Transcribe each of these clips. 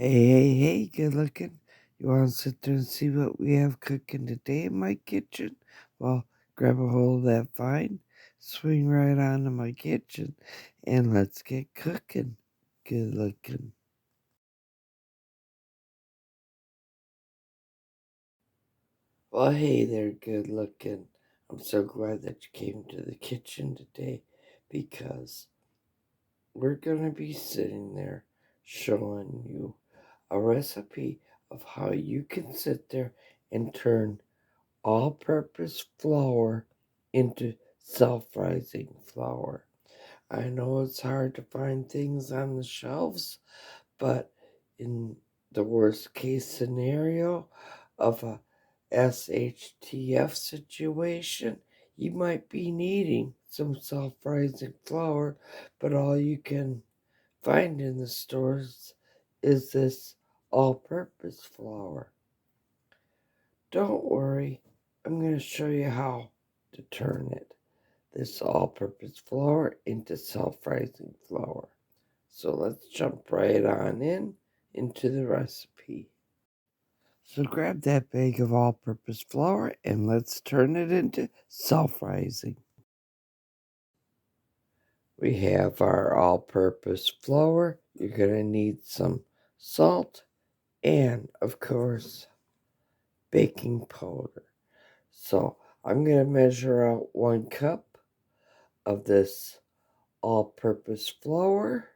Hey, good looking. You want to sit there and see what we have cooking today in my kitchen? Well, grab a hold of that vine, swing right onto my kitchen, and let's get cooking. Good looking. Well, hey there, good looking. I'm so glad that you came to the kitchen today because we're going to be sitting there showing you a recipe of how you can sit there and turn all-purpose flour into self-rising flour. I know it's hard to find things on the shelves, but in the worst case scenario of a SHTF situation, you might be needing some self-rising flour, but all you can find in the stores is this all-purpose flour. Don't worry, I'm going to show you how to turn this all-purpose flour into self-rising flour. So let's jump right on into the recipe. So grab that bag of all-purpose flour and let's turn it into self-rising. We have our all-purpose flour. You're going to need some salt and, of course, baking powder. So I'm going to measure out 1 cup of this all-purpose flour.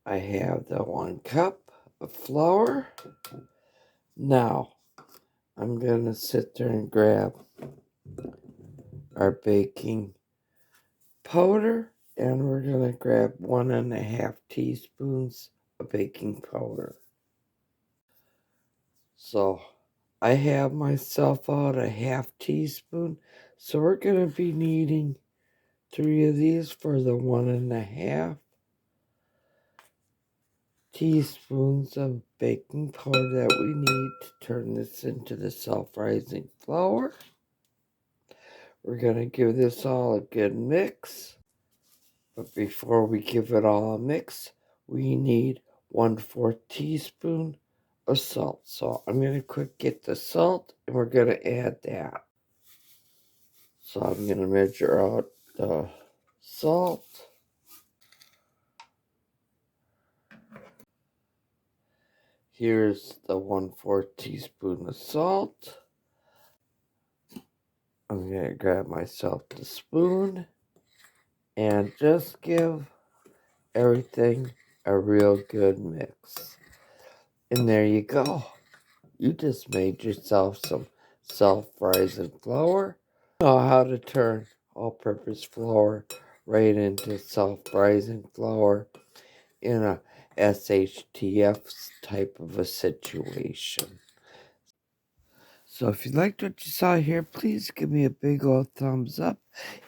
I have the 1 cup of flour. Now I'm going to sit there and grab our baking powder, and we're going to grab 1.5 teaspoons of baking powder. So I have myself out a 1/2 teaspoon, so we're going to be needing 3 of these for the 1.5 teaspoons of baking powder that we need to turn this into the self-rising flour. We're going to give this all a good mix. But before we give it all a mix, we need 1/4 teaspoon of salt. So I'm going to quick get the salt and we're going to add that. So I'm going to measure out the salt. Here's the 1/4 teaspoon of salt. I'm going to grab myself the spoon and just give everything a real good mix. And there you go. You just made yourself some self-rising flour. You know how to turn all-purpose flour right into self-rising flour in a SHTF type of a situation. So if you liked what you saw here, please give me a big old thumbs up.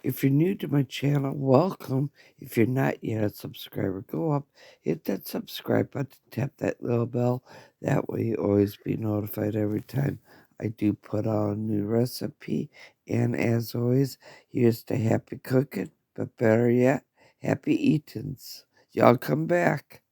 If you're new to my channel, welcome. If you're not yet a subscriber, go up, hit that subscribe button, tap that little bell. That way you always be notified every time I do put out a new recipe. And as always, here's to happy cooking, but better yet, happy eatings. Y'all come back.